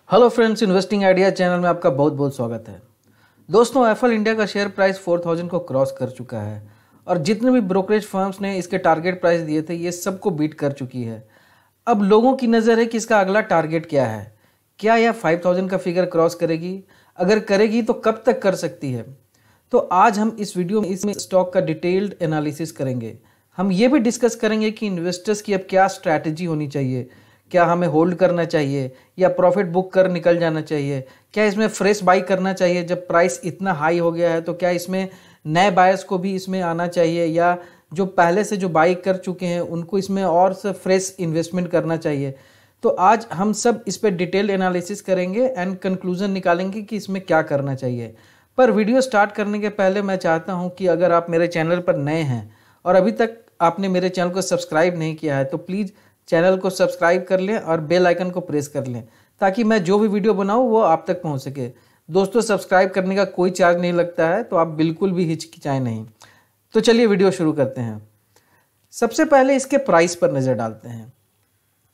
Hello friends, investing idea channel में आपका बहुत बहुत स्वागत है। दोस्तों, एफएल इंडिया का शेयर प्राइस 4000 को क्रॉस कर चुका है और जितने भी ब्रोकरेज फर्म्स ने इसके टारगेट प्राइस दिए थे ये सबको बीट कर चुकी है। अब लोगों की नज़र है कि इसका अगला टारगेट क्या है। क्या यह 5000 का फिगर क्रॉस करेगी? अगर करेगी तो कब तक कर सकती है? तो आज हम इस वीडियो में इसमें स्टॉक का डिटेल्ड एनालिसिस करेंगे। हम ये भी डिस्कस करेंगे कि इन्वेस्टर्स की अब क्या स्ट्रैटेजी होनी चाहिए। क्या हमें होल्ड करना चाहिए या प्रॉफिट बुक कर निकल जाना चाहिए? क्या इसमें फ्रेश बाई करना चाहिए? जब प्राइस इतना हाई हो गया है तो क्या इसमें नए बायर्स को भी इसमें आना चाहिए या जो पहले से जो बाई कर चुके हैं उनको इसमें और से फ्रेश इन्वेस्टमेंट करना चाहिए? तो आज हम सब इस पर डिटेल एनालिसिस करेंगे एंड कंक्लूजन निकालेंगे कि इसमें क्या करना चाहिए। पर वीडियो स्टार्ट करने के पहले मैं चाहता हूं कि अगर आप मेरे चैनल पर नए हैं और अभी तक आपने मेरे चैनल को सब्सक्राइब नहीं किया है तो प्लीज़ चैनल को सब्सक्राइब कर लें और बेल आइकन को प्रेस कर लें ताकि मैं जो भी वीडियो बनाऊं वो आप तक पहुंच सके। दोस्तों, सब्सक्राइब करने का कोई चार्ज नहीं लगता है तो आप बिल्कुल भी हिचकिचाएं नहीं। तो चलिए वीडियो शुरू करते हैं। सबसे पहले इसके प्राइस पर नज़र डालते हैं।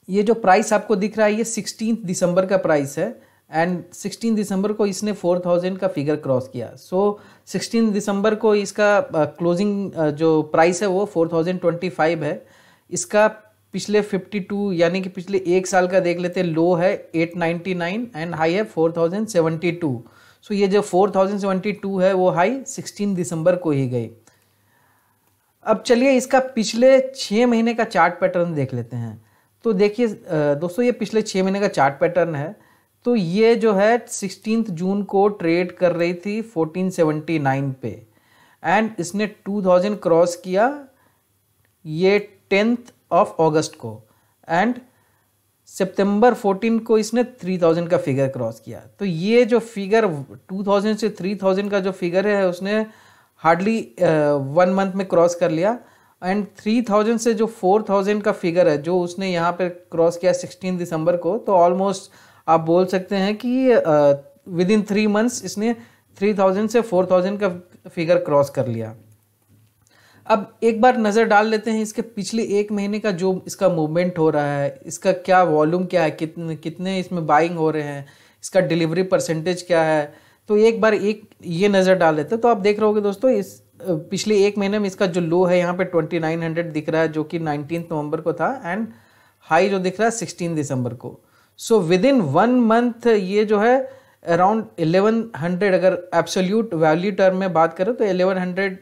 ये जो प्राइस आपको दिख रहा है ये 16 दिसंबर का प्राइस है एंड 16 दिसंबर को इसने 4000 का फिगर क्रॉस किया। सो 16 दिसंबर को इसका क्लोजिंग जो प्राइस है वो 4025 है। इसका पिछले 52 यानी कि पिछले एक साल का देख लेते हैं, लो है 899 एंड हाई है 4072। सो ये जो 4072 है वो हाई 16 दिसंबर को ही गई। अब चलिए इसका पिछले 6 महीने का चार्ट पैटर्न देख लेते हैं। तो देखिए दोस्तों, ये पिछले 6 महीने का चार्ट पैटर्न है। तो ये जो है 16 जून को ट्रेड कर रही थी 1479 पे एंड इसने 2000 क्रॉस किया ये 10th ऑफ अगस्त को एंड सितंबर 14 को इसने 3000 का फिगर क्रॉस किया। तो ये जो फिगर 2000 से 3000 का जो फिगर है उसने हार्डली 1 मंथ में क्रॉस कर लिया एंड 3000 से जो 4000 का फिगर है जो उसने यहाँ पे क्रॉस किया 16 दिसंबर को, तो ऑलमोस्ट आप बोल सकते हैं कि विद इन 3 मंथ्स इसने 3000 से 4000 का फिगर क्रॉस कर लिया। अब एक बार नज़र डाल लेते हैं इसके पिछले एक महीने का जो इसका मूवमेंट हो रहा है, इसका क्या वॉल्यूम क्या है, कितने इसमें बाइंग हो रहे हैं, इसका डिलीवरी परसेंटेज क्या है। तो एक बार ये नज़र डाल लेते हैं। तो आप देख रहे होगे दोस्तों, इस पिछले एक महीने में इसका जो लो है यहाँ पे 2900 दिख रहा है जो कि 19 नवंबर को था एंड हाई जो दिख रहा है 16 दिसंबर को। सो विद इन 1 मंथ ये जो है अराउंड 1100, अगर एब्सोल्यूट वैल्यू टर्म में बात करें तो 1100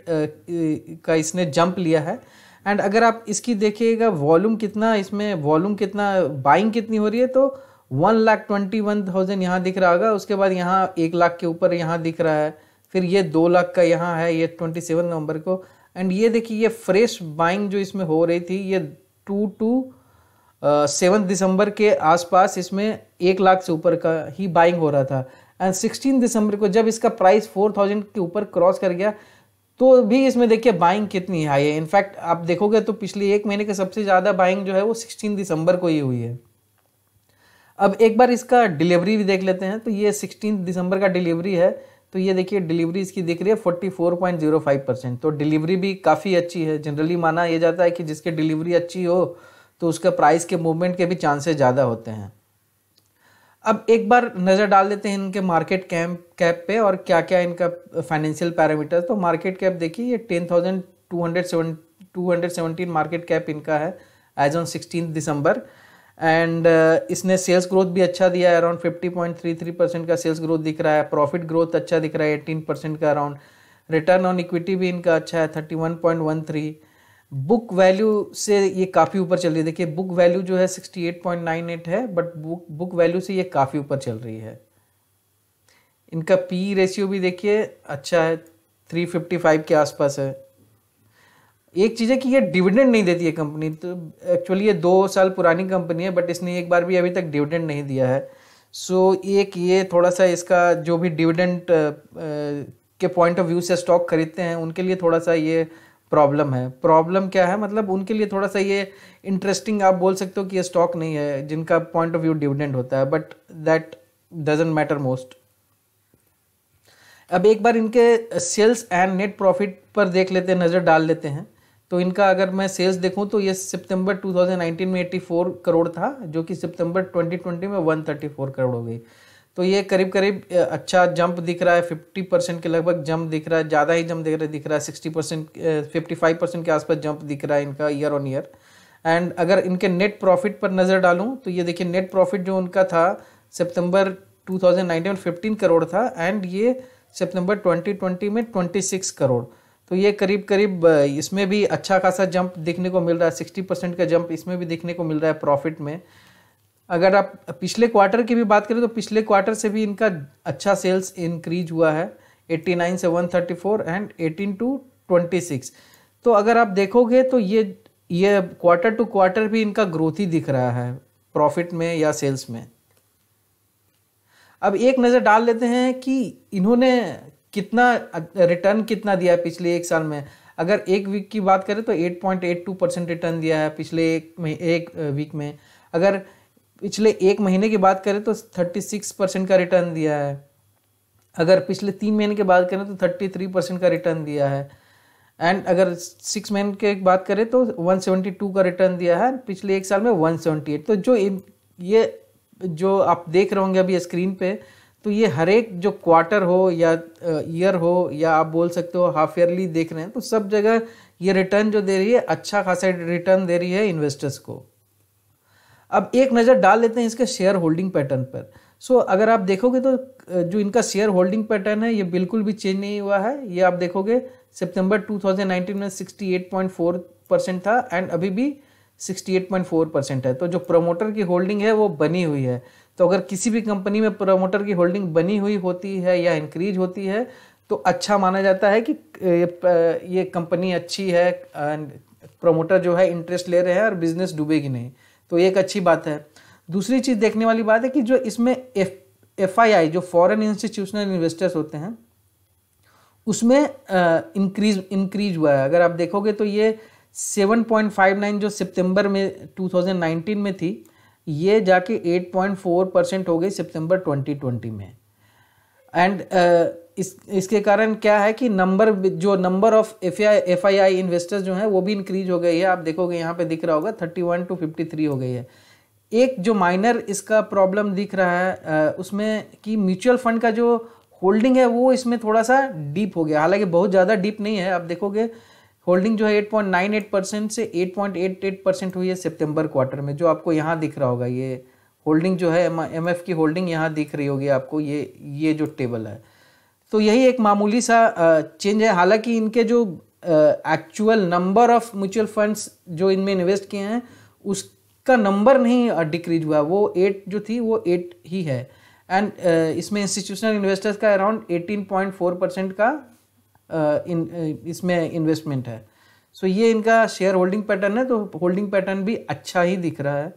का इसने जंप लिया है। एंड अगर आप इसकी देखिएगा वॉल्यूम कितना, इसमें वॉल्यूम कितना, बाइंग कितनी हो रही है, तो 1,21,000 यहाँ दिख रहा होगा। उसके बाद यहाँ 1 लाख के ऊपर यहाँ दिख रहा है, फिर ये 2 लाख का यहाँ है ये 27 नवंबर को। एंड ये देखिए ये फ्रेश बाइंग जो इसमें हो रही थी ये 2 to 7 दिसंबर के आसपास इसमें 1 लाख से ऊपर का ही बाइंग हो रहा था एंड 16 दिसंबर को जब इसका प्राइस 4000 के ऊपर क्रॉस कर गया तो भी इसमें देखिए बाइंग कितनी हाई है। इनफैक्ट आप देखोगे तो पिछले एक महीने के सबसे ज़्यादा बाइंग जो है वो 16 दिसंबर को ही हुई है। अब एक बार इसका डिलीवरी भी देख लेते हैं। तो ये 16 दिसंबर का डिलीवरी है। तो ये देखिए डिलीवरी इसकी दिख रही है 44.05%। तो डिलीवरी भी काफ़ी अच्छी है। जनरली माना यह जाता है कि जिसकी डिलीवरी अच्छी हो तो उसका प्राइस के मूवमेंट के भी चांसेस ज़्यादा होते हैं। अब एक बार नज़र डाल देते हैं इनके मार्केट कैप पे और क्या क्या इनका फाइनेंशियल पैरामीटर। तो मार्केट कैप देखिए ये 10,217 मार्केट कैप इनका है एज ऑन 16 दिसंबर एंड इसने सेल्स ग्रोथ भी अच्छा दिया है, अराउंड 50.33% का सेल्स ग्रोथ दिख रहा है। प्रॉफिट ग्रोथ अच्छा दिख रहा है 18% का अराउंड। रिटर्न ऑन इक्विटी भी इनका अच्छा है 31.13। बुक वैल्यू से ये काफ़ी ऊपर चल रही है। देखिए बुक वैल्यू जो है 68.98 है बट बुक वैल्यू से ये काफ़ी ऊपर चल रही है। इनका पी रेशियो भी देखिए अच्छा है 355 के आसपास है। एक चीज़ है कि ये डिविडेंड नहीं देती है कंपनी। तो एक्चुअली ये 2 साल पुरानी कंपनी है बट इसने एक बार भी अभी तक डिविडेंड नहीं दिया है। सो एक ये थोड़ा सा इसका जो भी डिविडेंड के पॉइंट ऑफ व्यू से स्टॉक खरीदते हैं उनके लिए थोड़ा सा ये प्रॉब्लम है। प्रॉब्लम क्या है, मतलब उनके लिए थोड़ा सा ये इंटरेस्टिंग आप बोल सकते हो कि ये स्टॉक नहीं है जिनका पॉइंट ऑफ व्यू डिविडेंड होता है, but that doesn't matter most. अब एक बार इनके सेल्स एंड नेट प्रॉफिट पर देख लेते हैं, नज़र डाल लेते हैं। तो इनका अगर मैं सेल्स देखूं तो ये सितंबर 2019 में 84 करोड़ था, जो कि सितंबर 2020 में 134 करोड़ हो गई। तो ये करीब करीब अच्छा जंप दिख रहा है, 50% के लगभग जंप दिख रहा है, ज़्यादा ही जंप दिख रहा है 60%, 55% के आसपास जंप दिख रहा है इनका ईयर ऑन ईयर। एंड अगर इनके नेट प्रॉफिट पर नज़र डालूं तो ये देखिए नेट प्रॉफिट जो उनका था सितंबर 2019 में 15 करोड़ था, एंड ये सितंबर 2020 में 26 करोड़। तो ये करीब करीब इसमें भी अच्छा खासा जंप देखने को मिल रहा है, 60% का जंप इसमें भी देखने को मिल रहा है प्रॉफिट में। अगर आप पिछले क्वार्टर की भी बात करें तो पिछले क्वार्टर से भी इनका अच्छा सेल्स इंक्रीज हुआ है, 89 से 134 एंड 18 टू 26। तो अगर आप देखोगे तो ये क्वार्टर टू क्वार्टर भी इनका ग्रोथ ही दिख रहा है प्रॉफिट में या सेल्स में। अब एक नज़र डाल लेते हैं कि इन्होंने कितना रिटर्न कितना दिया है पिछले एक साल में। अगर एक वीक की बात करें तो 8.82% रिटर्न दिया है पिछले एक वीक में। अगर पिछले एक महीने की बात करें तो 36% का रिटर्न दिया है। अगर पिछले 3 महीने की बात करें तो 33% का रिटर्न दिया है। एंड अगर 6 महीने की बात करें तो 172 का रिटर्न दिया है, पिछले एक साल में 178। तो ये जो आप देख रहे होंगे अभी स्क्रीन पे, तो ये हर एक जो क्वार्टर हो या ईयर हो या आप बोल सकते हो हाफ ईयरली देख रहे हैं, तो सब जगह ये रिटर्न जो दे रही है अच्छा खासा रिटर्न दे रही है इन्वेस्टर्स को। अब एक नज़र डाल लेते हैं इसके शेयर होल्डिंग पैटर्न पर। सो अगर आप देखोगे तो जो इनका शेयर होल्डिंग पैटर्न है ये बिल्कुल भी चेंज नहीं हुआ है। ये आप देखोगे सितंबर 2019 में 68.4% था एंड अभी भी 68.4% है। तो जो प्रमोटर की होल्डिंग है वो बनी हुई है। तो अगर किसी भी कंपनी में प्रमोटर की होल्डिंग बनी हुई होती है या इंक्रीज होती है तो अच्छा माना जाता है कि ये कंपनी अच्छी है, प्रमोटर जो है इंटरेस्ट ले रहे हैं और बिजनेस डूबेगी नहीं। तो एक अच्छी बात है। दूसरी चीज़ देखने वाली बात है कि जो इसमें FII जो फॉरेन इंस्टीट्यूशनल इन्वेस्टर्स होते हैं उसमें इंक्रीज हुआ है। अगर आप देखोगे तो ये 7.59 जो सितंबर में 2019 में थी, ये जाके 8.4% हो गई सितंबर 2020 में। एंड इसके कारण क्या है कि नंबर ऑफ FII इन्वेस्टर्स जो हैं वो भी इंक्रीज हो गई है। आप देखोगे यहाँ पे दिख रहा होगा 31 to 53 हो गई है। एक जो माइनर इसका प्रॉब्लम दिख रहा है उसमें कि म्यूचुअल फंड का जो होल्डिंग है वो इसमें थोड़ा सा डीप हो गया, हालांकि बहुत ज़्यादा डीप नहीं है। आप देखोगे होल्डिंग जो है 8.98% से 8.88% हुई है सितंबर क्वार्टर में, जो आपको यहाँ दिख रहा होगा। ये होल्डिंग जो है MF की होल्डिंग यहाँ दिख रही होगी आपको, ये जो टेबल है। तो यही एक मामूली सा चेंज है। हालांकि इनके जो actual number of mutual funds जो इनमें इन्वेस्ट किए हैं उसका नंबर नहीं डिक्रीज हुआ, वो 8 जो थी वो 8 ही है। एंड इसमें इंस्टीट्यूशनल इन्वेस्टर्स का अराउंड 18.4% का इसमें इन्वेस्टमेंट है। सो ये इनका शेयर होल्डिंग पैटर्न है, तो होल्डिंग पैटर्न भी अच्छा ही दिख रहा है।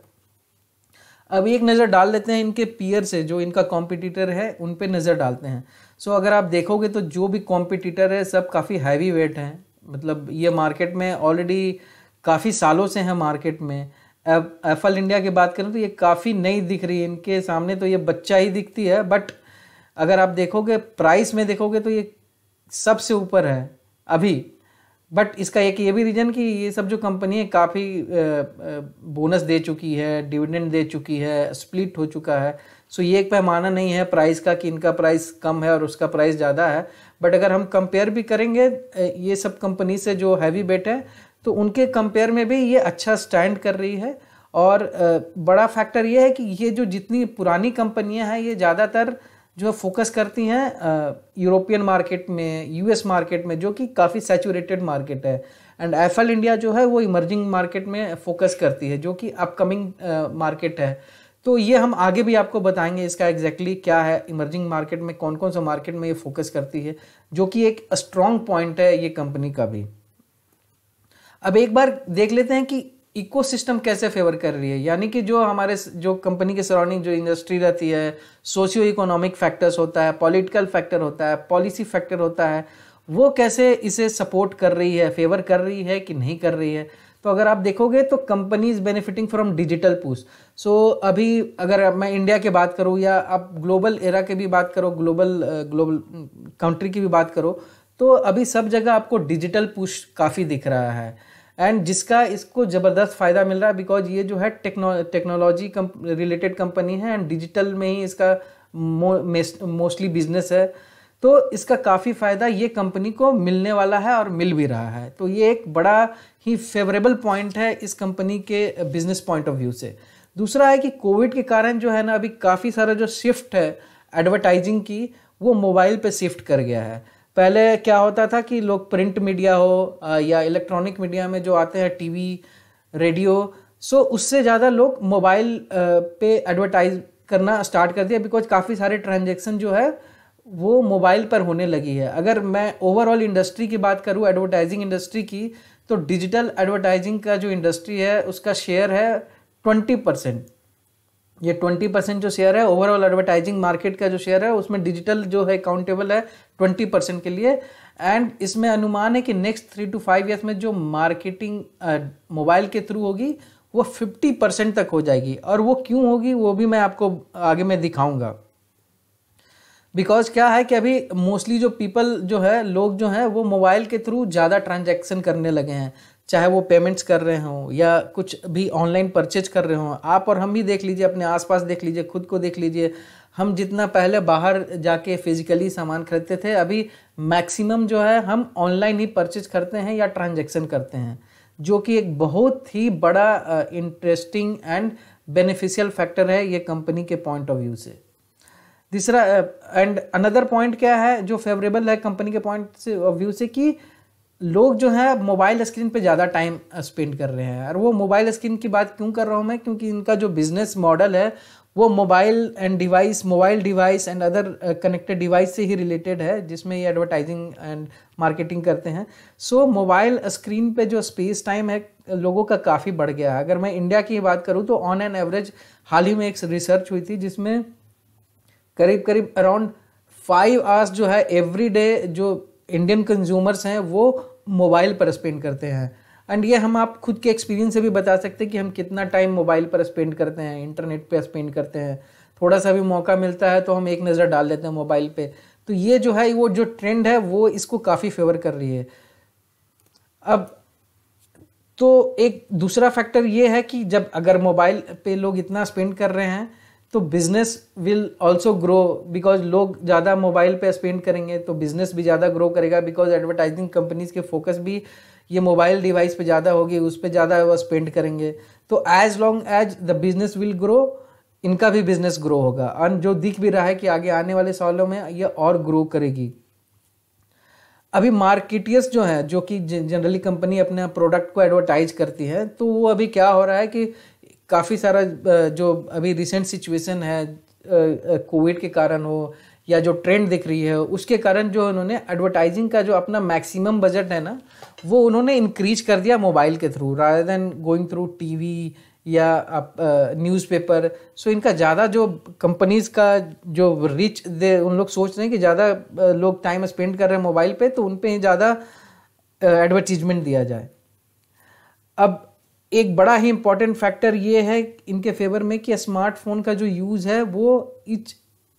अब एक नज़र डाल लेते हैं इनके पीयर से, जो इनका कॉम्पिटिटर है उन पे नज़र डालते हैं। सो अगर आप देखोगे तो जो भी कॉम्पिटिटर है सब काफ़ी हैवी वेट हैं, मतलब ये मार्केट में ऑलरेडी काफ़ी सालों से हैं मार्केट में। एफएल इंडिया की बात करें तो ये काफ़ी नई दिख रही है, इनके सामने तो ये बच्चा ही दिखती है। बट अगर आप देखोगे प्राइस में देखोगे तो ये सबसे ऊपर है अभी। बट इसका एक ये भी रीज़न कि ये सब जो कंपनी है काफ़ी बोनस दे चुकी है, डिविडेंड दे चुकी है, स्प्लिट हो चुका है। सो ये एक पैमाना नहीं है प्राइस का कि इनका प्राइस कम है और उसका प्राइस ज़्यादा है। बट अगर हम कंपेयर भी करेंगे ये सब कंपनी से जो हैवी बेट है, तो उनके कंपेयर में भी ये अच्छा स्टैंड कर रही है। और बड़ा फैक्टर ये है कि ये जो जितनी पुरानी कंपनियां हैं ये ज़्यादातर जो फोकस करती हैं यूरोपियन मार्केट में, US मार्केट में, जो कि काफ़ी सैचुरेटेड मार्केट है। एंड एफएल इंडिया जो है वो इमर्जिंग मार्केट में फोकस करती है, जो कि अपकमिंग मार्केट है। तो ये हम आगे भी आपको बताएंगे इसका एग्जैक्टली क्या है, इमर्जिंग मार्केट में कौन कौन सा मार्केट में ये फोकस करती है, जो कि एक स्ट्रॉन्ग पॉइंट है ये कंपनी का भी। अब एक बार देख लेते हैं कि इकोसिस्टम कैसे फेवर कर रही है, यानी कि जो हमारे जो कंपनी के सराउंडिंग जो इंडस्ट्री रहती है, सोशियो इकोनॉमिक फैक्टर्स होता है, पॉलिटिकल फैक्टर होता है, पॉलिसी फैक्टर होता है, वो कैसे इसे सपोर्ट कर रही है, फेवर कर रही है कि नहीं कर रही है। तो अगर आप देखोगे तो companies benefiting from digital push. So अभी अगर मैं इंडिया की बात करूँ या आप ग्लोबल एरा की भी बात करो, ग्लोबल कंट्री की भी बात करो, तो अभी सब जगह आपको डिजिटल पुश काफ़ी दिख रहा है। एंड जिसका इसको ज़बरदस्त फ़ायदा मिल रहा है बिकॉज ये जो है टेक्नोलॉजी रिलेटेड कंपनी है एंड डिजिटल में ही इसका मोस्टली बिजनेस है। तो इसका काफ़ी फ़ायदा ये कंपनी को मिलने वाला है और मिल भी रहा है। तो ये एक बड़ा ही फेवरेबल पॉइंट है इस कंपनी के बिजनेस पॉइंट ऑफ व्यू से। दूसरा है कि कोविड के कारण जो है ना अभी काफ़ी सारा जो शिफ्ट है एडवर्टाइजिंग की वो मोबाइल पे शिफ्ट कर गया है। पहले क्या होता था कि लोग प्रिंट मीडिया हो या इलेक्ट्रॉनिक मीडिया में जो आते हैं टीवी रेडियो, सो उससे ज़्यादा लोग मोबाइल पे एडवर्टाइज करना स्टार्ट कर दिया बिकॉज काफ़ी सारे ट्रांजेक्शन जो है वो मोबाइल पर होने लगी है। अगर मैं ओवरऑल इंडस्ट्री की बात करूँ एडवर्टाइजिंग इंडस्ट्री की, तो डिजिटल एडवर्टाइजिंग का जो इंडस्ट्री है उसका शेयर है 20%। ये 20% जो शेयर है ओवरऑल एडवर्टाइजिंग मार्केट का जो शेयर है उसमें डिजिटल जो है काउंटेबल है 20% के लिए। एंड इसमें अनुमान है कि नेक्स्ट 3 to 5 ईयर्स में जो मार्केटिंग मोबाइल के थ्रू होगी वो 50% तक हो जाएगी। और वो क्यों होगी वो भी मैं आपको आगे में दिखाऊंगा। बिकॉज क्या है कि अभी मोस्टली जो पीपल जो है लोग जो हैं वो मोबाइल के थ्रू ज़्यादा ट्रांजैक्शन करने लगे हैं, चाहे वो पेमेंट्स कर रहे हों या कुछ भी ऑनलाइन परचेज कर रहे हों। आप और हम भी देख लीजिए, अपने आसपास देख लीजिए, खुद को देख लीजिए। हम जितना पहले बाहर जाके फिजिकली सामान खरीदते थे, अभी मैक्सिमम जो है हम ऑनलाइन ही परचेज करते हैं या ट्रांजैक्शन करते हैं, जो कि एक बहुत ही बड़ा इंटरेस्टिंग एंड बेनिफिशियल फैक्टर है ये कंपनी के पॉइंट ऑफ व्यू से। तीसरा एंड अनदर पॉइंट क्या है जो फेवरेबल है कंपनी के पॉइंट ऑफ व्यू से कि लोग जो है मोबाइल स्क्रीन पे ज़्यादा टाइम स्पेंड कर रहे हैं। और वो मोबाइल स्क्रीन की बात क्यों कर रहा हूँ मैं, क्योंकि इनका जो बिजनेस मॉडल है वो mobile device and other connected device से ही रिलेटेड है, जिसमें ये एडवर्टाइजिंग एंड मार्केटिंग करते हैं। सो मोबाइल स्क्रीन पे जो स्पेस टाइम है लोगों का काफ़ी बढ़ गया है। अगर मैं इंडिया की बात करूँ तो ऑन एन एवरेज हाल ही में एक रिसर्च हुई थी जिसमें करीब अराउंड 5 आवर्स जो है एवरी डे जो इंडियन कंज्यूमर्स हैं वो मोबाइल पर स्पेंड करते हैं। एंड ये हम आप खुद के एक्सपीरियंस से भी बता सकते हैं कि हम कितना टाइम मोबाइल पर स्पेंड करते हैं, इंटरनेट पे स्पेंड करते हैं। थोड़ा सा भी मौका मिलता है तो हम एक नज़र डाल देते हैं मोबाइल पे। तो ये जो है वो जो ट्रेंड है वो इसको काफ़ी फेवर कर रही है। अब तो एक दूसरा फैक्टर ये है कि जब अगर मोबाइल पे लोग इतना स्पेंड कर रहे हैं तो business will also grow, because लोग ज़्यादा मोबाइल पे स्पेंड करेंगे तो बिजनेस भी ज़्यादा ग्रो करेगा। बिकॉज एडवर्टाइजिंग कंपनीज के फोकस भी ये मोबाइल डिवाइस पे ज़्यादा होगी, उस पर ज़्यादा वो स्पेंड करेंगे। तो as long as the business will grow, इनका भी बिजनेस ग्रो होगा। और जो दिख भी रहा है कि आगे आने वाले सालों में ये और ग्रो करेगी। अभी मार्केटियर्स जो हैं, जो कि जनरली कंपनी अपने प्रोडक्ट को एडवर्टाइज करती है, तो वो अभी क्या हो रहा है कि काफ़ी सारा जो अभी रिसेंट सिचुएशन है कोविड के कारण हो या जो ट्रेंड दिख रही है उसके कारण जो उन्होंने एडवर्टाइजिंग का जो अपना मैक्सिमम बजट है ना वो उन्होंने इंक्रीज कर दिया मोबाइल के through rather than going through TV या न्यूज़पेपर। सो इनका ज़्यादा जो कंपनीज का जो रीच दे उन लोग सोच रहे हैं कि ज़्यादा लोग टाइम स्पेंड कर रहे हैं मोबाइल पे तो उन पे ही ज़्यादा एडवर्टीजमेंट दिया जाए। अब एक बड़ा ही इम्पॉर्टेंट फैक्टर ये है इनके फेवर में कि स्मार्टफोन का जो यूज़ है वो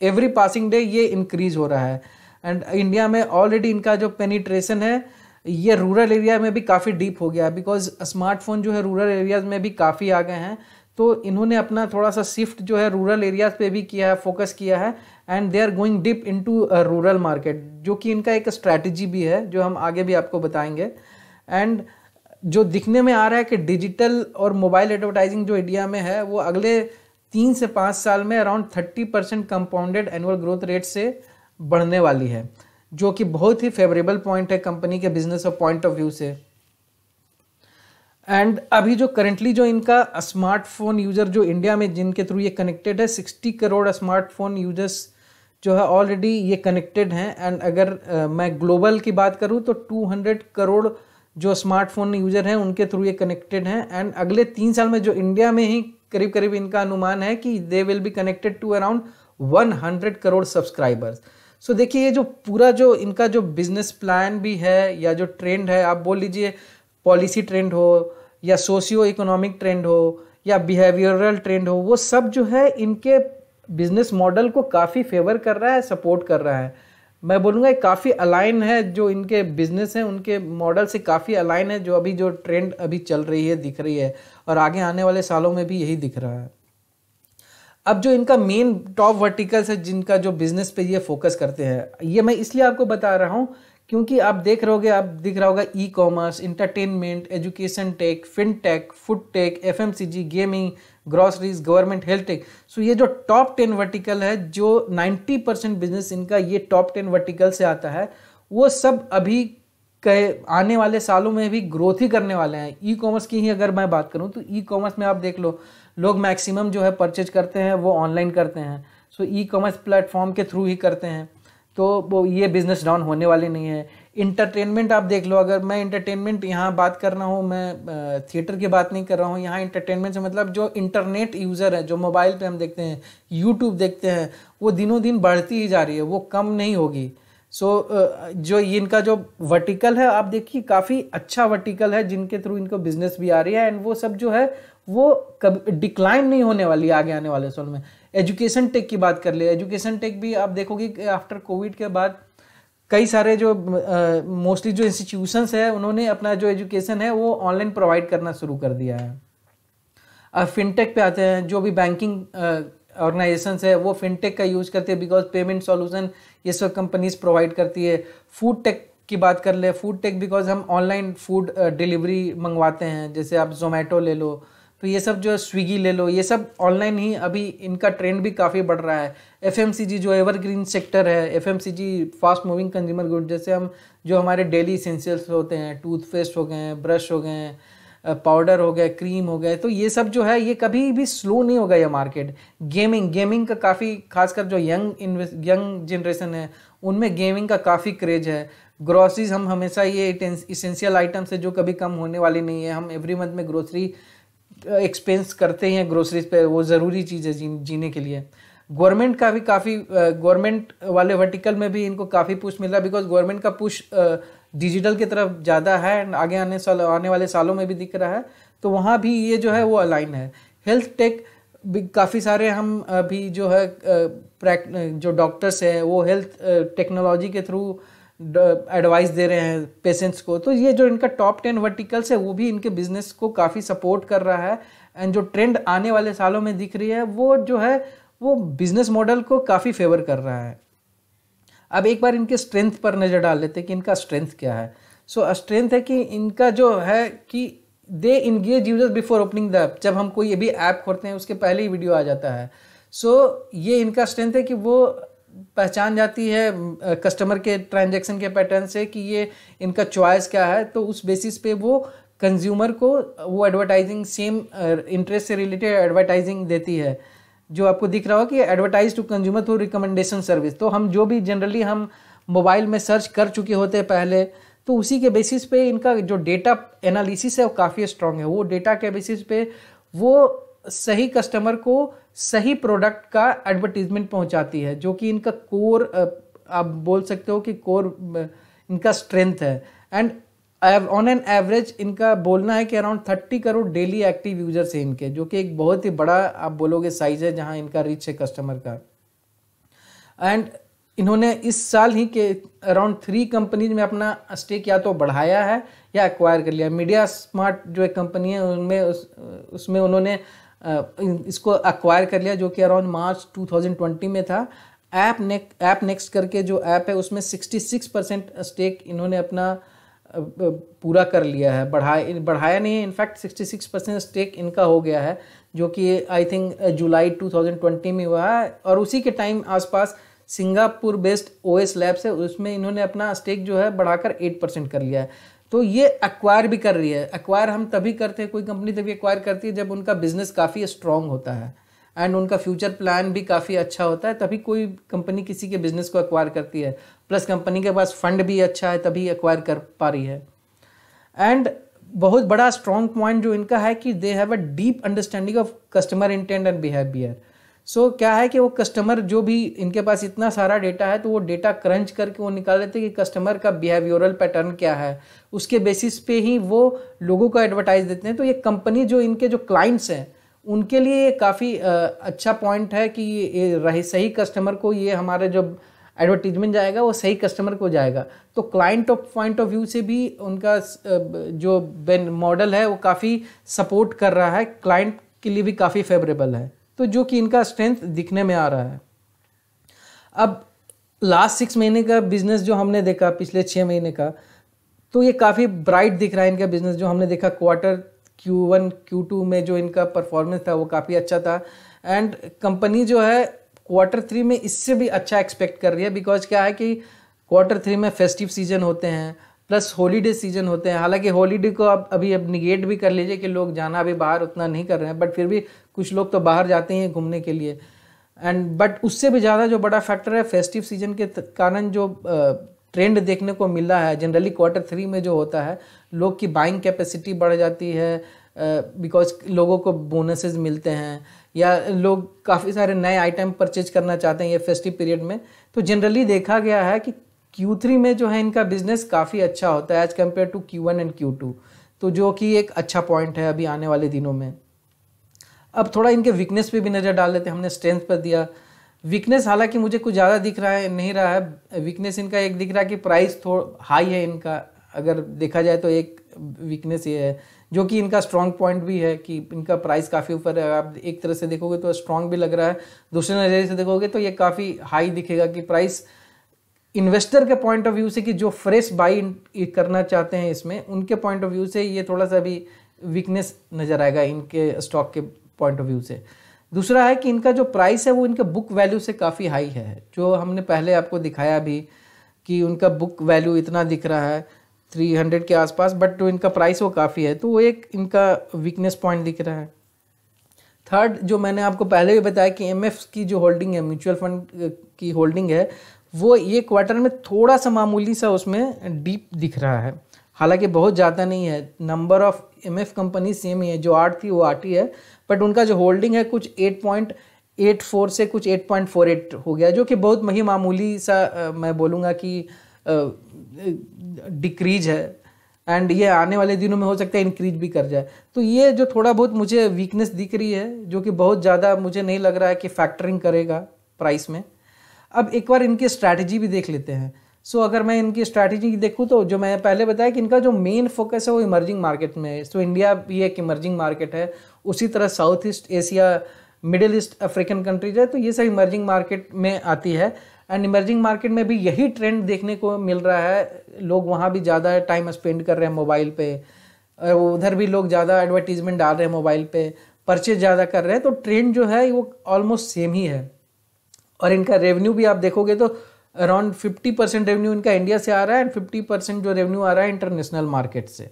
एवरी पासिंग डे ये इंक्रीज हो रहा है। एंड इंडिया में ऑलरेडी इनका जो पेनिट्रेशन है ये रूरल एरिया में भी काफ़ी डीप हो गया है, बिकॉज स्मार्टफोन जो है रूरल एरियाज में भी काफ़ी आ गए हैं। तो इन्होंने अपना थोड़ा सा शिफ्ट जो है रूरल एरियाज पे भी किया है, फोकस किया है and they are going deep into rural market, जो कि इनका एक स्ट्रैटेजी भी है जो हम आगे भी आपको बताएंगे। एंड जो दिखने में आ रहा है कि डिजिटल और मोबाइल एडवर्टाइजिंग जो इंडिया में है वो अगले 3 से 5 साल में around 30% compounded annual growth rate से बढ़ने वाली है, जो कि बहुत ही फेवरेबल पॉइंट है कंपनी के बिजनेस और पॉइंट ऑफ व्यू से। एंड अभी जो करंटली जो इनका स्मार्टफोन यूजर जो इंडिया में जिनके थ्रू ये कनेक्टेड है 60 करोड़ स्मार्टफोन यूजर्स जो है ऑलरेडी ये कनेक्टेड हैं। एंड अगर मैं ग्लोबल की बात करूँ तो 200 करोड़ जो स्मार्टफोन यूजर हैं उनके थ्रू ये कनेक्टेड हैं। एंड अगले 3 साल में जो इंडिया में ही करीब इनका अनुमान है कि they will be connected to around 100 crore subscribers. So देखिए ये जो पूरा जो इनका जो बिजनेस प्लान भी है या जो ट्रेंड है, आप बोल लीजिए पॉलिसी ट्रेंड हो या सोशियो इकोनॉमिक ट्रेंड हो या बिहेवियरल ट्रेंड हो, वो सब जो है इनके बिजनेस मॉडल को काफ़ी फेवर कर रहा है, सपोर्ट कर रहा है। मैं बोलूँगा काफ़ी अलाइन है, जो इनके बिजनेस हैं उनके मॉडल से काफ़ी अलाइन है, जो अभी जो ट्रेंड अभी चल रही है दिख रही है, और आगे आने वाले सालों में भी यही दिख रहा है। अब जो इनका मेन टॉप वर्टिकल्स है जिनका जो बिजनेस पे ये फोकस करते हैं, ये मैं इसलिए आपको बता रहा हूँ क्योंकि आप देख रहे होगे, आप दिख रहा होगा e commerce, entertainment, education tech, fintech, food tech, FMCG, gaming, groceries, government, health tech. So ये जो टॉप 10 वर्टिकल है, जो 90% बिजनेस इनका ये टॉप 10 वर्टिकल से आता है, वो सब अभी आने वाले सालों में भी ग्रोथ ही करने वाले हैं। ई कॉमर्स की ही अगर मैं बात करूं तो ई कॉमर्स में आप देख लो, लोग मैक्सिमम जो है परचेज करते हैं वो ऑनलाइन करते हैं। सो ई कॉमर्स प्लेटफॉर्म के थ्रू ही करते हैं, तो वो ये बिजनेस डाउन होने वाले नहीं है। इंटरटेनमेंट आप देख लो, अगर मैं इंटरटेनमेंट यहाँ बात कर रहा हूँ, मैं थिएटर की बात नहीं कर रहा हूँ, यहाँ इंटरटेनमेंट से मतलब जो इंटरनेट यूज़र है, जो मोबाइल पे हम देखते हैं, यूट्यूब देखते हैं, वो दिनों दिन बढ़ती ही जा रही है, वो कम नहीं होगी। सो जो इनका जो वर्टिकल है आप देखिए काफ़ी अच्छा वर्टिकल है, जिनके थ्रू इनको बिजनेस भी आ रही है, एंड वो सब जो है वो कभी डिक्लाइन नहीं होने वाली आगे आने वाले साल में। एजुकेशन टेक की बात कर ले, एजुकेशन टेक भी आप देखोगे कि आफ्टर कोविड के बाद कई सारे जो मोस्टली जो इंस्टीट्यूशंस है उन्होंने अपना जो एजुकेशन है वो ऑनलाइन प्रोवाइड करना शुरू कर दिया है। अब फिनटेक पे आते हैं, जो भी बैंकिंग ऑर्गेनाइजेशंस है वो फिनटेक का यूज़ करते हैं, बिकॉज पेमेंट सॉल्यूशन ये सब कंपनीज प्रोवाइड करती है। फूड टेक की बात कर ले, फूड टेक बिकॉज हम ऑनलाइन फूड डिलीवरी मंगवाते हैं, जैसे आप जोमेटो ले लो, तो ये सब जो स्विगी ले लो, ये सब ऑनलाइन ही अभी इनका ट्रेंड भी काफ़ी बढ़ रहा है। एफएमसीजी जो एवरग्रीन सेक्टर है, FMCG fast moving consumer good, जैसे हम जो हमारे डेली इसेंशियल्स होते हैं, टूथपेस्ट हो गए, ब्रश हो गए, पाउडर हो गया, क्रीम हो गए, तो ये सब जो है ये कभी भी स्लो नहीं होगा ये मार्केट। गेमिंग का काफ़ी, खासकर जो यंग जनरेशन है उनमें गेमिंग का काफ़ी क्रेज है। ग्रोसरीज हम हमेशा ये इसेंशियल आइटम्स है जो कभी कम होने वाली नहीं है, हम एवरी मंथ में ग्रोसरी एक्सपेंस करते हैं ग्रोसरीज पे, वो ज़रूरी चीज़ है जीने के लिए। गवर्नमेंट का भी काफ़ी, गवर्नमेंट वाले वर्टिकल में भी इनको काफ़ी पुश मिल रहा है, बिकॉज गवर्नमेंट का पुश डिजिटल की तरफ ज़्यादा है, आगे आने वाले सालों में भी दिख रहा है, तो वहाँ भी ये जो है वो अलाइन है। हेल्थ टेक भी काफ़ी सारे हम अभी जो है जो डॉक्टर्स हैं वो हेल्थ टेक्नोलॉजी के थ्रू एडवाइस दे रहे हैं पेशेंट्स को, तो ये जो इनका टॉप 10 वर्टिकल्स है वो भी इनके बिजनेस को काफ़ी सपोर्ट कर रहा है, एंड जो ट्रेंड आने वाले सालों में दिख रही है वो जो है वो बिजनेस मॉडल को काफ़ी फेवर कर रहा है। अब एक बार इनके स्ट्रेंथ पर नज़र डाल लेते हैं कि इनका स्ट्रेंथ क्या है। सो स्ट्रेंथ है कि इनका जो है कि they engage users before opening the app, जब हम कोई भी ऐप खोलते हैं उसके पहले ही वीडियो आ जाता है। सो ये इनका स्ट्रेंथ है कि वो पहचान जाती है कस्टमर के ट्रांजैक्शन के पैटर्न से कि ये इनका चॉइस क्या है, तो उस बेसिस पे वो कंज्यूमर को वो एडवर्टाइजिंग सेम इंटरेस्ट से रिलेटेड एडवर्टाइजिंग देती है, जो आपको दिख रहा हो कि advertise to consumer through recommendation service. तो हम जो भी जनरली हम मोबाइल में सर्च कर चुके होते हैं पहले, तो उसी के बेसिस पे इनका जो डेटा एनालिसिस है वो काफ़ी स्ट्रांग है। वो डेटा के बेसिस पे वो सही कस्टमर को सही प्रोडक्ट का एडवर्टीजमेंट पहुंचाती है, जो कि इनका कोर, आप बोल सकते हो कि कोर इनका स्ट्रेंथ है। एंड ऑन एन एवरेज इनका बोलना है कि around 30 crore daily active users हैं इनके, जो कि एक बहुत ही बड़ा आप बोलोगे साइज है जहां इनका रीच है कस्टमर का। एंड इन्होंने इस साल ही के अराउंड 3 कंपनीज में अपना स्टेक या तो बढ़ाया है या एक्वायर कर लिया। मीडिया स्मार्ट जो एक कंपनी है उनमें उसमें उन्होंने इसको एक्वायर कर लिया, जो कि अराउंड मार्च 2020 में था। ऐप नेक्स्ट करके जो ऐप है उसमें 66% स्टेक इन्होंने अपना पूरा कर लिया है, बढ़ाया नहीं है, इनफैक्ट 66% स्टेक इनका हो गया है, जो कि आई थिंक जुलाई 2020 में हुआ है। और उसी के टाइम आसपास सिंगापुर बेस्ड ओएस लैब्स है, उसमें इन्होंने अपना स्टेक जो है बढ़ाकर 8% कर लिया है। तो ये एक्वायर भी कर रही है। एक्वायर हम तभी करते हैं, कोई कंपनी तभी एक्वायर करती है जब उनका बिजनेस काफ़ी स्ट्रांग होता है एंड उनका फ्यूचर प्लान भी काफ़ी अच्छा होता है, तभी कोई कंपनी किसी के बिजनेस को एक्वायर करती है। प्लस कंपनी के पास फंड भी अच्छा है तभी एक्वायर कर पा रही है। एंड बहुत बड़ा स्ट्रॉन्ग पॉइंट जो इनका है कि they have a deep understanding of customer intent and behaviour. So क्या है कि वो कस्टमर जो भी, इनके पास इतना सारा डेटा है तो वो डेटा क्रंच करके वो निकाल लेते हैं कि कस्टमर का बिहेवियरल पैटर्न क्या है, उसके बेसिस पे ही वो लोगों को एडवर्टाइज देते हैं। तो ये कंपनी जो इनके जो क्लाइंट्स हैं उनके लिए काफ़ी अच्छा पॉइंट है कि ये सही कस्टमर को ये हमारे जो एडवर्टीजमेंट जाएगा वो सही कस्टमर को जाएगा। तो क्लाइंट पॉइंट ऑफ व्यू से भी उनका जो मॉडल है वो काफ़ी सपोर्ट कर रहा है, क्लाइंट के लिए भी काफ़ी फेवरेबल है, तो जो कि इनका स्ट्रेंथ दिखने में आ रहा है। अब लास्ट 6 महीने का बिजनेस जो हमने देखा, पिछले 6 महीने का, तो ये काफ़ी ब्राइट दिख रहा है इनका बिजनेस। जो हमने देखा क्वार्टर Q1 Q2 में जो इनका परफॉर्मेंस था वो काफ़ी अच्छा था, एंड कंपनी जो है Q3 में इससे भी अच्छा एक्सपेक्ट कर रही है। बिकॉज क्या है कि Q3 में फेस्टिव सीजन होते हैं प्लस हॉलीडे सीजन होते हैं। हालांकि हॉलीडे को अब निगेट भी कर लीजिए कि लोग जाना अभी बाहर उतना नहीं कर रहे हैं, बट फिर भी कुछ लोग तो बाहर जाते हैं घूमने के लिए। बट उससे भी ज़्यादा जो बड़ा फैक्टर है फेस्टिव सीजन के कारण जो ट्रेंड देखने को मिल रहा है जनरली Q3 में जो होता है, लोग की बाइंग कैपेसिटी बढ़ जाती है बिकॉज लोगों को बोनसेस मिलते हैं या लोग काफ़ी सारे नए आइटम परचेज करना चाहते हैं ये फेस्टिव पीरियड में। तो जनरली देखा गया है कि Q3 में जो है इनका बिजनेस काफ़ी अच्छा होता है as compare to Q1 and Q2, तो जो कि एक अच्छा पॉइंट है अभी आने वाले दिनों में। अब थोड़ा इनके वीकनेस पे भी नज़र डाल लेते हैं। हमने स्ट्रेंथ पर दिया, वीकनेस हालांकि मुझे कुछ ज़्यादा दिख रहा है नहीं रहा है। वीकनेस इनका एक दिख रहा है कि प्राइस थोड़ा हाई है इनका, अगर देखा जाए तो एक वीकनेस ये है, जो कि इनका स्ट्रॉन्ग पॉइंट भी है कि इनका प्राइस काफ़ी ऊपर है। आप एक तरह से देखोगे तो स्ट्रॉन्ग भी लग रहा है, दूसरे नज़रिए से देखोगे तो ये काफ़ी हाई दिखेगा कि प्राइस इन्वेस्टर के पॉइंट ऑफ व्यू से कि जो फ्रेश बाई करना चाहते हैं इसमें, उनके पॉइंट ऑफ व्यू से ये थोड़ा सा भी वीकनेस नज़र आएगा इनके स्टॉक के पॉइंट ऑफ व्यू से। दूसरा है कि इनका जो प्राइस है वो इनके बुक वैल्यू से काफ़ी हाई है, जो हमने पहले आपको दिखाया भी कि उनका बुक वैल्यू इतना दिख रहा है 300 के आसपास, बट जो इनका प्राइस वो काफ़ी है, तो वो एक इनका वीकनेस पॉइंट दिख रहा है। थर्ड, जो मैंने आपको पहले भी बताया कि एमएफ की जो होल्डिंग है, म्यूचुअल फंड की होल्डिंग है, वो ये क्वार्टर में थोड़ा सा मामूली सा उसमें डीप दिख रहा है, हालांकि बहुत ज़्यादा नहीं है। Number of MF company same ही है, जो 8 थी वो 8 ही है, बट उनका जो होल्डिंग है कुछ 8.84 से कुछ 8.48 हो गया, जो कि बहुत ही मामूली सा मैं बोलूँगा कि डिक्रीज है, एंड ये आने वाले दिनों में हो सकता है इंक्रीज भी कर जाए। तो ये जो थोड़ा बहुत मुझे वीकनेस दिख रही है, जो कि बहुत ज़्यादा मुझे नहीं लग रहा है कि फैक्टरिंग करेगा प्राइस में। अब एक बार इनकी स्ट्रैटेजी भी देख लेते हैं। सो अगर मैं इनकी स्ट्रैटेजी देखूँ तो जो मैं पहले बताया कि इनका जो मेन फोकस है वो इमर्जिंग मार्केट में है। सो इंडिया भी एक इमर्जिंग मार्केट है, उसी तरह south east Asia, middle east African countries है, तो ये सब इमर्जिंग मार्केट में आती है। एंड इमर्जिंग मार्केट में भी यही ट्रेंड देखने को मिल रहा है, लोग वहाँ भी ज़्यादा टाइम स्पेंड कर रहे हैं मोबाइल पे, उधर भी लोग ज़्यादा एडवर्टीजमेंट डाल रहे हैं मोबाइल पे, परचेज ज़्यादा कर रहे हैं, तो ट्रेंड जो है वो ऑलमोस्ट सेम ही है। और इनका रेवेन्यू भी आप देखोगे तो अराउंड 50% रेवेन्यू इनका इंडिया से आ रहा है एंड 50% जो रेवेन्यू आ रहा है इंटरनेशनल मार्केट से।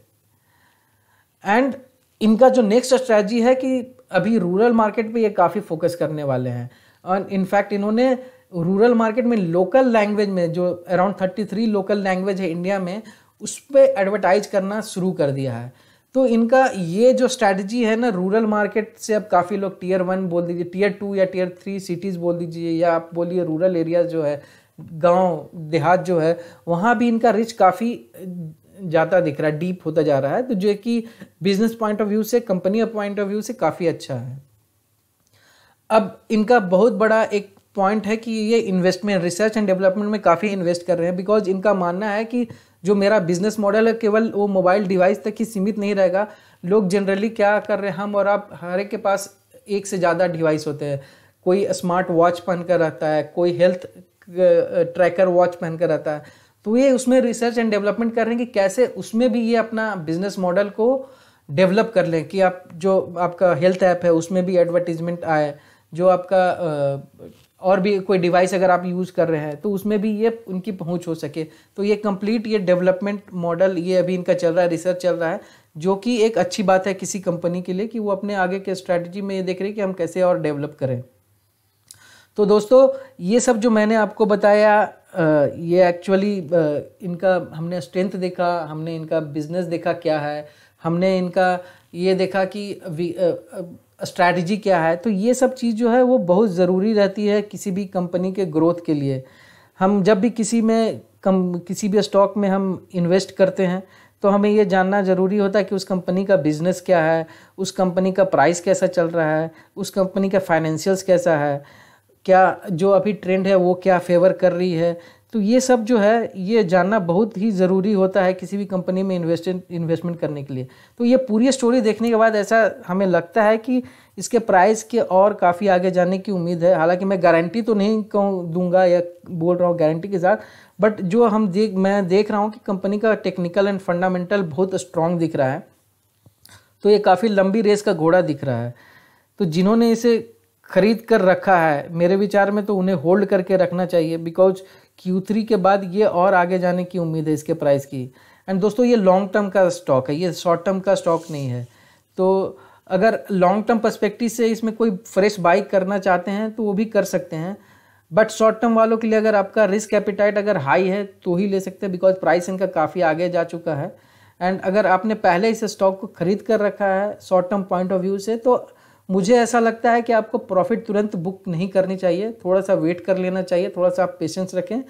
एंड इनका जो नेक्स्ट स्ट्रैटेजी है कि अभी रूरल मार्केट पे ये काफ़ी फोकस करने वाले हैं, और इनफैक्ट इन्होंने रूरल मार्केट में लोकल लैंग्वेज में जो अराउंड 33 लोकल लैंग्वेज है इंडिया में, उस पर एडवर्टाइज करना शुरू कर दिया है। तो इनका ये जो स्ट्रैटेजी है ना, रूरल मार्केट से अब काफ़ी लोग टियर 1 बोल दीजिए, टियर 2 या टियर 3 सिटीज़ बोल दीजिए, या आप बोलिए रूरल एरियाज जो है, गांव देहात जो है, वहाँ भी इनका रिच काफ़ी ज़्यादा दिख रहा है, डीप होता जा रहा है, तो जो कि बिजनेस पॉइंट ऑफ व्यू से, कंपनी पॉइंट ऑफ व्यू से काफ़ी अच्छा है। अब इनका बहुत बड़ा एक पॉइंट है कि ये इन्वेस्टमेंट, रिसर्च एंड डेवलपमेंट में काफ़ी इन्वेस्ट कर रहे हैं, बिकॉज इनका मानना है कि जो मेरा बिजनेस मॉडल है केवल वो मोबाइल डिवाइस तक ही सीमित नहीं रहेगा। लोग जनरली क्या कर रहे हैं, हम और आप हर एक के पास एक से ज़्यादा डिवाइस होते हैं, कोई स्मार्ट वॉच पहन कर रहता है, कोई हेल्थ ट्रैकर वॉच पहन कर रहता है, तो ये उसमें रिसर्च एंड डेवलपमेंट कर रहे हैं कि कैसे उसमें भी ये अपना बिजनेस मॉडल को डेवलप कर लें कि आप जो आपका हेल्थ ऐप है उसमें भी एडवर्टीजमेंट आए, जो आपका और भी कोई डिवाइस अगर आप यूज़ कर रहे हैं तो उसमें भी ये उनकी पहुंच हो सके। तो ये कंप्लीट ये डेवलपमेंट मॉडल ये अभी इनका चल रहा है, रिसर्च चल रहा है, जो कि एक अच्छी बात है किसी कंपनी के लिए कि वो अपने आगे के स्ट्रैटेजी में ये देख रहे हैं कि हम कैसे और डेवलप करें। तो दोस्तों ये सब जो मैंने आपको बताया ये एक्चुअली इनका हमने स्ट्रेंथ देखा, हमने इनका बिजनेस देखा क्या है, हमने इनका ये देखा कि स्ट्रैटेजी क्या है। तो ये सब चीज़ जो है वो बहुत ज़रूरी रहती है किसी भी कंपनी के ग्रोथ के लिए। हम जब भी किसी भी स्टॉक में हम इन्वेस्ट करते हैं तो हमें ये जानना ज़रूरी होता है कि उस कंपनी का बिज़नेस क्या है, उस कंपनी का प्राइस कैसा चल रहा है, उस कंपनी का फाइनेंशियल्स कैसा है, क्या जो अभी ट्रेंड है वो क्या फेवर कर रही है। तो ये सब जो है ये जानना बहुत ही ज़रूरी होता है किसी भी कंपनी में इन्वेस्टमेंट करने के लिए। तो ये पूरी स्टोरी देखने के बाद ऐसा हमें लगता है कि इसके प्राइस के और काफ़ी आगे जाने की उम्मीद है। हालांकि मैं गारंटी तो नहीं दूंगा या बोल रहा हूँ गारंटी के साथ, बट जो मैं देख रहा हूँ कि कंपनी का टेक्निकल एंड फंडामेंटल बहुत स्ट्रॉन्ग दिख रहा है। तो ये काफ़ी लंबी रेस का घोड़ा दिख रहा है। तो जिन्होंने इसे खरीद कर रखा है, मेरे विचार में तो उन्हें होल्ड करके रखना चाहिए, बिकॉज Q3 के बाद ये और आगे जाने की उम्मीद है इसके प्राइस की। एंड दोस्तों ये लॉन्ग टर्म का स्टॉक है, ये शॉर्ट टर्म का स्टॉक नहीं है। तो अगर लॉन्ग टर्म पर्सपेक्टिव से इसमें कोई फ्रेश बाई करना चाहते हैं तो वो भी कर सकते हैं, बट शॉर्ट टर्म वालों के लिए अगर आपका रिस्क एपिटाइट अगर हाई है तो ही ले सकते हैं, बिकॉज प्राइस इनका काफ़ी आगे जा चुका है। एंड अगर आपने पहले इस स्टॉक को खरीद कर रखा है short term point of view से, तो मुझे ऐसा लगता है कि आपको प्रॉफिट तुरंत बुक नहीं करनी चाहिए, थोड़ा सा वेट कर लेना चाहिए, थोड़ा सा आप पेशेंस रखें,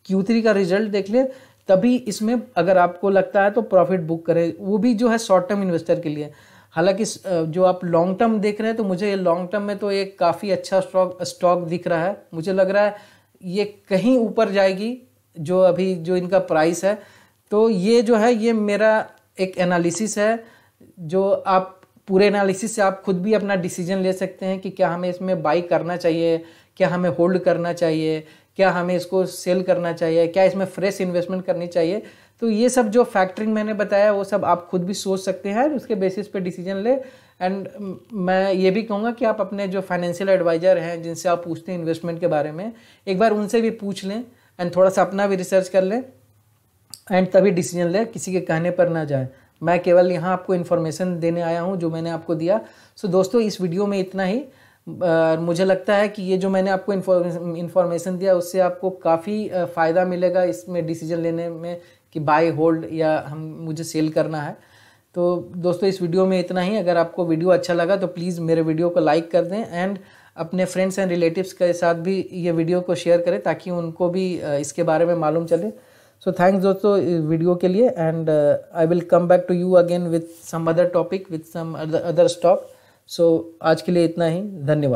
Q3 का रिजल्ट देख लें, तभी इसमें अगर आपको लगता है तो प्रॉफिट बुक करें, वो भी जो है शॉर्ट टर्म इन्वेस्टर के लिए। हालांकि जो आप लॉन्ग टर्म देख रहे हैं तो मुझे लॉन्ग टर्म में तो एक काफ़ी अच्छा स्टॉक दिख रहा है। मुझे लग रहा है ये कहीं ऊपर जाएगी जो अभी जो इनका प्राइस है। तो ये जो है ये मेरा एक एनालिसिस है, जो आप पूरे एनालिसिस से आप खुद भी अपना डिसीजन ले सकते हैं कि क्या हमें इसमें बाई करना चाहिए, क्या हमें होल्ड करना चाहिए, क्या हमें इसको सेल करना चाहिए, क्या इसमें फ्रेश इन्वेस्टमेंट करनी चाहिए। तो ये सब जो फैक्टरिंग मैंने बताया वो सब आप खुद भी सोच सकते हैं, उसके बेसिस पे डिसीजन ले। एंड मैं ये भी कहूँगा कि आप अपने जो फाइनेंशियल एडवाइज़र हैं जिनसे आप पूछते हैं इन्वेस्टमेंट के बारे में, एक बार उनसे भी पूछ लें एंड थोड़ा सा अपना भी रिसर्च कर लें एंड तभी डिसीजन लें, किसी के कहने पर ना जाए। मैं केवल यहाँ आपको इन्फॉर्मेशन देने आया हूँ जो मैंने आपको दिया। सो दोस्तों इस वीडियो में इतना ही। मुझे लगता है कि ये जो मैंने आपको इन्फॉर्मेशन दिया उससे आपको काफ़ी फ़ायदा मिलेगा इसमें डिसीजन लेने में कि बाय होल्ड या मुझे सेल करना है। तो दोस्तों इस वीडियो में इतना ही। अगर आपको वीडियो अच्छा लगा तो प्लीज़ मेरे वीडियो को लाइक कर दें एंड अपने फ्रेंड्स एंड रिलेटिव्स के साथ भी ये वीडियो को शेयर करें ताकि उनको भी इसके बारे में मालूम चले। सो थैंक्स दोस्तों वीडियो के लिए and I will come back to you again with some other topic with some other stock. So आज के लिए इतना ही, धन्यवाद।